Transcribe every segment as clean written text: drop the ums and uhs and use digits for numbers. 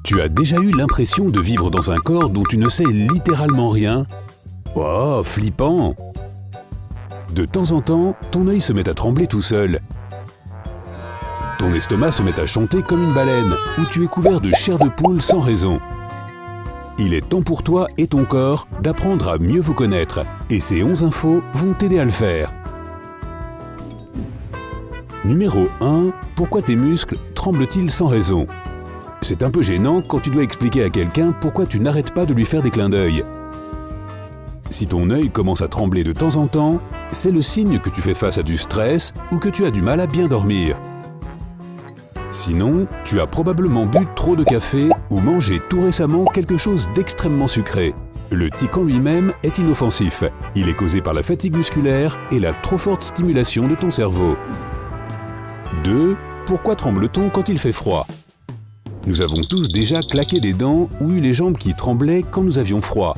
Tu as déjà eu l'impression de vivre dans un corps dont tu ne sais littéralement rien? Oh, flippant! De temps en temps, ton œil se met à trembler tout seul. Ton estomac se met à chanter comme une baleine, ou tu es couvert de chair de poule sans raison. Il est temps pour toi et ton corps d'apprendre à mieux vous connaître, et ces 11 infos vont t'aider à le faire. Numéro 1. Pourquoi tes muscles tremblent-ils sans raison? C'est un peu gênant quand tu dois expliquer à quelqu'un pourquoi tu n'arrêtes pas de lui faire des clins d'œil. Si ton œil commence à trembler de temps en temps, c'est le signe que tu fais face à du stress ou que tu as du mal à bien dormir. Sinon, tu as probablement bu trop de café ou mangé tout récemment quelque chose d'extrêmement sucré. Le tic en lui-même est inoffensif. Il est causé par la fatigue musculaire et la trop forte stimulation de ton cerveau. 2. Pourquoi tremble-t-on quand il fait froid? Nous avons tous déjà claqué des dents ou eu les jambes qui tremblaient quand nous avions froid.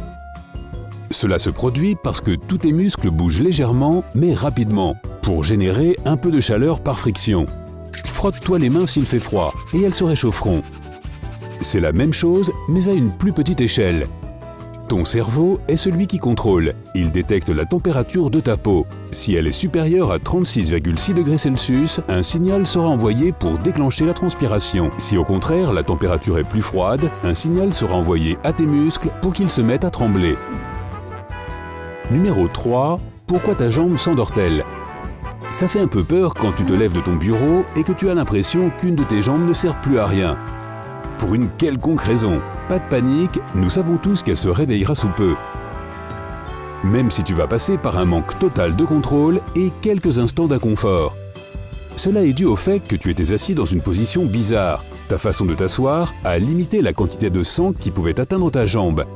Cela se produit parce que tous tes muscles bougent légèrement mais rapidement pour générer un peu de chaleur par friction. Frotte-toi les mains s'il fait froid et elles se réchaufferont. C'est la même chose mais à une plus petite échelle. Ton cerveau est celui qui contrôle. Il détecte la température de ta peau. Si elle est supérieure à 36,6 degrés Celsius, un signal sera envoyé pour déclencher la transpiration. Si au contraire la température est plus froide, un signal sera envoyé à tes muscles pour qu'ils se mettent à trembler. Numéro 3. Pourquoi ta jambe s'endort-elle? Ça fait un peu peur quand tu te lèves de ton bureau et que tu as l'impression qu'une de tes jambes ne sert plus à rien. Pour une quelconque raison. Pas de panique, nous savons tous qu'elle se réveillera sous peu. Même si tu vas passer par un manque total de contrôle et quelques instants d'inconfort. Cela est dû au fait que tu étais assis dans une position bizarre. Ta façon de t'asseoir a limité la quantité de sang qui pouvait atteindre ta jambe.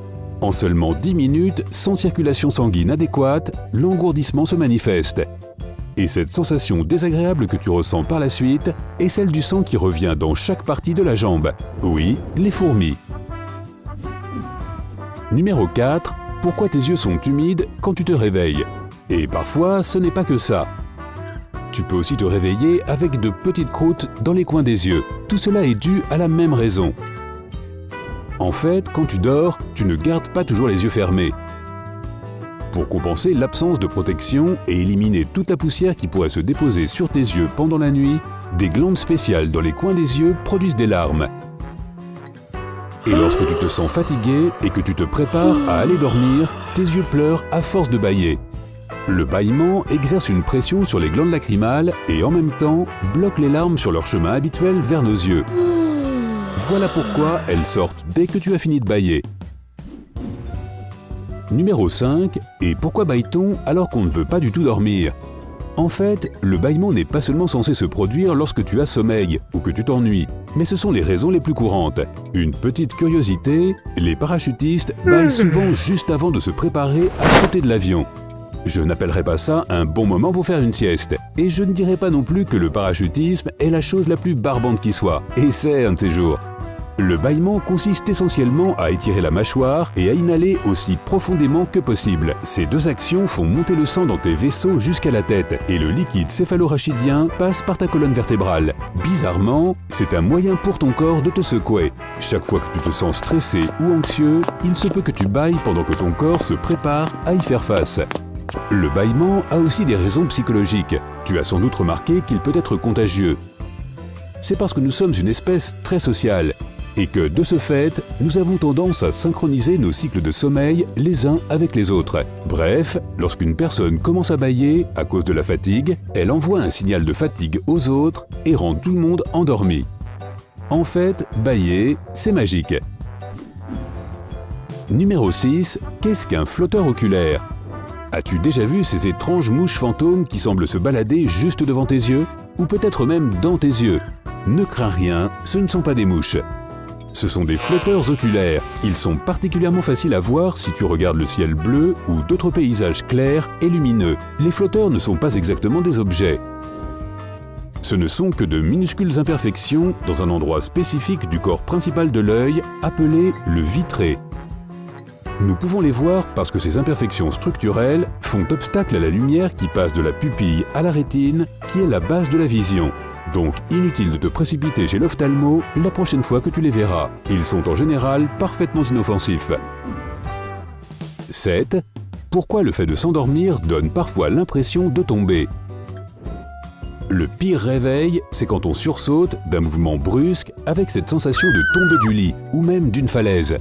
En seulement 10 minutes, sans circulation sanguine adéquate, l'engourdissement se manifeste. Et cette sensation désagréable que tu ressens par la suite est celle du sang qui revient dans chaque partie de la jambe. Oui, les fourmis. Numéro 4. Pourquoi tes yeux sont humides quand tu te réveilles? Et parfois, ce n'est pas que ça. Tu peux aussi te réveiller avec de petites croûtes dans les coins des yeux. Tout cela est dû à la même raison. En fait, quand tu dors, tu ne gardes pas toujours les yeux fermés. Pour compenser l'absence de protection et éliminer toute la poussière qui pourrait se déposer sur tes yeux pendant la nuit, des glandes spéciales dans les coins des yeux produisent des larmes. Et lorsque tu te sens fatigué et que tu te prépares à aller dormir, tes yeux pleurent à force de bâiller. Le bâillement exerce une pression sur les glandes lacrymales et en même temps bloque les larmes sur leur chemin habituel vers nos yeux. Voilà pourquoi elles sortent dès que tu as fini de bâiller. Numéro 5. Et pourquoi bâille-t-on alors qu'on ne veut pas du tout dormir? En fait, le bâillement n'est pas seulement censé se produire lorsque tu as sommeil ou que tu t'ennuies, mais ce sont les raisons les plus courantes. Une petite curiosité, les parachutistes bâillent souvent juste avant de se préparer à sauter de l'avion. Je n'appellerais pas ça un bon moment pour faire une sieste. Et je ne dirais pas non plus que le parachutisme est la chose la plus barbante qui soit. Et c'est un de ces jours. Le bâillement consiste essentiellement à étirer la mâchoire et à inhaler aussi profondément que possible. Ces deux actions font monter le sang dans tes vaisseaux jusqu'à la tête et le liquide céphalorachidien passe par ta colonne vertébrale. Bizarrement, c'est un moyen pour ton corps de te secouer. Chaque fois que tu te sens stressé ou anxieux, il se peut que tu bâilles pendant que ton corps se prépare à y faire face. Le bâillement a aussi des raisons psychologiques. Tu as sans doute remarqué qu'il peut être contagieux. C'est parce que nous sommes une espèce très sociale. Et que, de ce fait, nous avons tendance à synchroniser nos cycles de sommeil les uns avec les autres. Bref, lorsqu'une personne commence à bâiller à cause de la fatigue, elle envoie un signal de fatigue aux autres et rend tout le monde endormi. En fait, bâiller, c'est magique. Numéro 6. Qu'est-ce qu'un flotteur oculaire? As-tu déjà vu ces étranges mouches fantômes qui semblent se balader juste devant tes yeux? Ou peut-être même dans tes yeux? Ne crains rien, ce ne sont pas des mouches. Ce sont des flotteurs oculaires. Ils sont particulièrement faciles à voir si tu regardes le ciel bleu ou d'autres paysages clairs et lumineux. Les flotteurs ne sont pas exactement des objets. Ce ne sont que de minuscules imperfections dans un endroit spécifique du corps principal de l'œil, appelé le vitré. Nous pouvons les voir parce que ces imperfections structurelles font obstacle à la lumière qui passe de la pupille à la rétine, qui est la base de la vision. Donc inutile de te précipiter chez l'ophtalmo la prochaine fois que tu les verras. Ils sont en général parfaitement inoffensifs. 7. Pourquoi le fait de s'endormir donne parfois l'impression de tomber? Le pire réveil, c'est quand on sursaute d'un mouvement brusque avec cette sensation de tomber du lit ou même d'une falaise.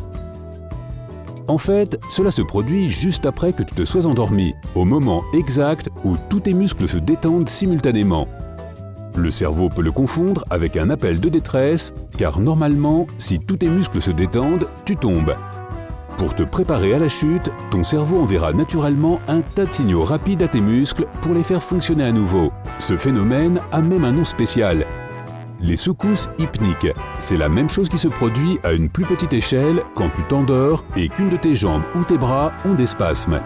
En fait, cela se produit juste après que tu te sois endormi, au moment exact où tous tes muscles se détendent simultanément. Le cerveau peut le confondre avec un appel de détresse, car normalement, si tous tes muscles se détendent, tu tombes. Pour te préparer à la chute, ton cerveau enverra naturellement un tas de signaux rapides à tes muscles pour les faire fonctionner à nouveau. Ce phénomène a même un nom spécial. Les secousses hypniques. C'est la même chose qui se produit à une plus petite échelle quand tu t'endors et qu'une de tes jambes ou tes bras ont des spasmes.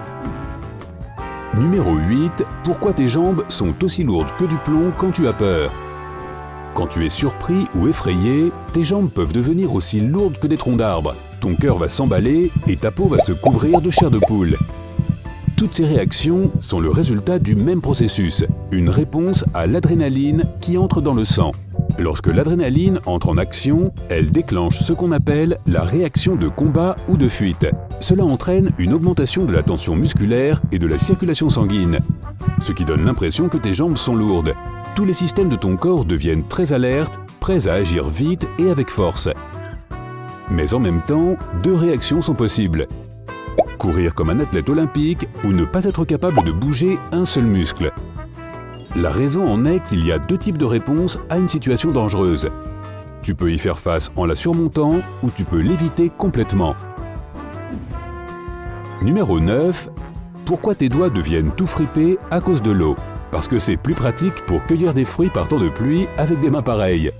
Numéro 8. Pourquoi tes jambes sont aussi lourdes que du plomb quand tu as peur? Quand tu es surpris ou effrayé, tes jambes peuvent devenir aussi lourdes que des troncs d'arbres. Ton cœur va s'emballer et ta peau va se couvrir de chair de poule. Toutes ces réactions sont le résultat du même processus, une réponse à l'adrénaline qui entre dans le sang. Lorsque l'adrénaline entre en action, elle déclenche ce qu'on appelle la réaction de combat ou de fuite. Cela entraîne une augmentation de la tension musculaire et de la circulation sanguine, ce qui donne l'impression que tes jambes sont lourdes. Tous les systèmes de ton corps deviennent très alertes, prêts à agir vite et avec force. Mais en même temps, deux réactions sont possibles. Courir comme un athlète olympique ou ne pas être capable de bouger un seul muscle. La raison en est qu'il y a deux types de réponses à une situation dangereuse. Tu peux y faire face en la surmontant ou tu peux l'éviter complètement. Numéro 9. Pourquoi tes doigts deviennent tout fripés à cause de l'eau? Parce que c'est plus pratique pour cueillir des fruits par temps de pluie avec des mains pareilles.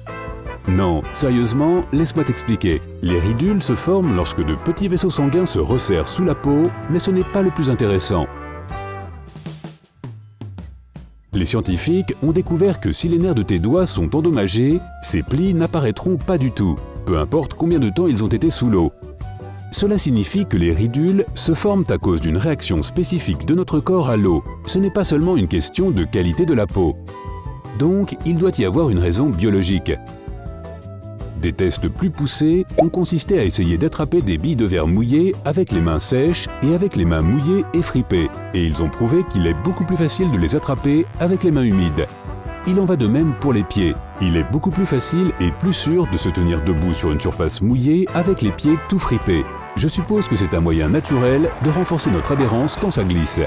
Non, sérieusement, laisse-moi t'expliquer. Les ridules se forment lorsque de petits vaisseaux sanguins se resserrent sous la peau, mais ce n'est pas le plus intéressant. Les scientifiques ont découvert que si les nerfs de tes doigts sont endommagés, ces plis n'apparaîtront pas du tout, peu importe combien de temps ils ont été sous l'eau. Cela signifie que les ridules se forment à cause d'une réaction spécifique de notre corps à l'eau. Ce n'est pas seulement une question de qualité de la peau. Donc, il doit y avoir une raison biologique. Des tests plus poussés ont consisté à essayer d'attraper des billes de verre mouillées avec les mains sèches et avec les mains mouillées et fripées. Et ils ont prouvé qu'il est beaucoup plus facile de les attraper avec les mains humides. Il en va de même pour les pieds. Il est beaucoup plus facile et plus sûr de se tenir debout sur une surface mouillée avec les pieds tout fripés. Je suppose que c'est un moyen naturel de renforcer notre adhérence quand ça glisse.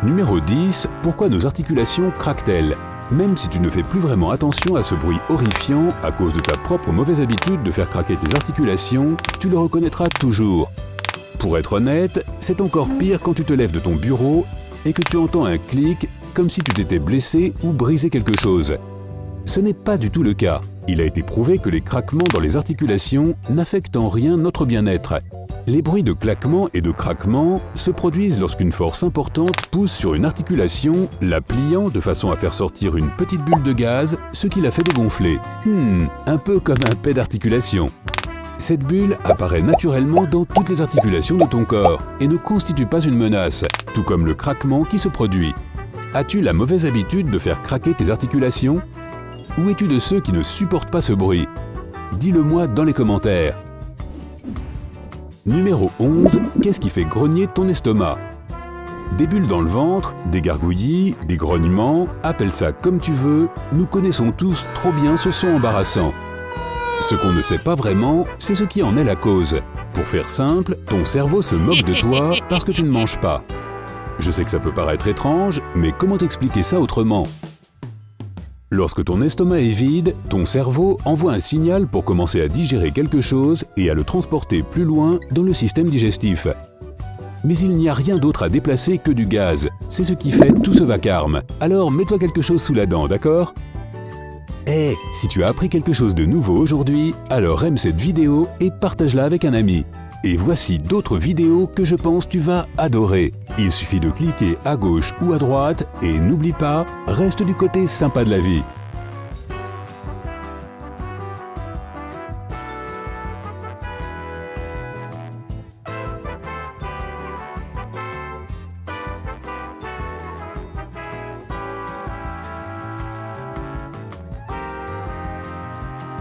Numéro 10. Pourquoi nos articulations craquent-elles? Même si tu ne fais plus vraiment attention à ce bruit horrifiant à cause de ta propre mauvaise habitude de faire craquer tes articulations, tu le reconnaîtras toujours. Pour être honnête, c'est encore pire quand tu te lèves de ton bureau et que tu entends un clic comme si tu t'étais blessé ou brisé quelque chose. Ce n'est pas du tout le cas. Il a été prouvé que les craquements dans les articulations n'affectent en rien notre bien-être. Les bruits de claquement et de craquement se produisent lorsqu'une force importante pousse sur une articulation, la pliant de façon à faire sortir une petite bulle de gaz, ce qui la fait dégonfler. Un peu comme un pet d'articulation. Cette bulle apparaît naturellement dans toutes les articulations de ton corps et ne constitue pas une menace, tout comme le craquement qui se produit. As-tu la mauvaise habitude de faire craquer tes articulations? Ou es-tu de ceux qui ne supportent pas ce bruit? Dis-le-moi dans les commentaires. Numéro 11. Qu'est-ce qui fait grogner ton estomac? Des bulles dans le ventre, des gargouillis, des grognements, appelle ça comme tu veux, nous connaissons tous trop bien ce son embarrassant. Ce qu'on ne sait pas vraiment, c'est ce qui en est la cause. Pour faire simple, ton cerveau se moque de toi parce que tu ne manges pas. Je sais que ça peut paraître étrange, mais comment t'expliquer ça autrement? Lorsque ton estomac est vide, ton cerveau envoie un signal pour commencer à digérer quelque chose et à le transporter plus loin dans le système digestif. Mais il n'y a rien d'autre à déplacer que du gaz. C'est ce qui fait tout ce vacarme. Alors mets-toi quelque chose sous la dent, d'accord? Si tu as appris quelque chose de nouveau aujourd'hui, alors aime cette vidéo et partage-la avec un ami. Et voici d'autres vidéos que je pense tu vas adorer. Il suffit de cliquer à gauche ou à droite et n'oublie pas, reste du côté sympa de la vie.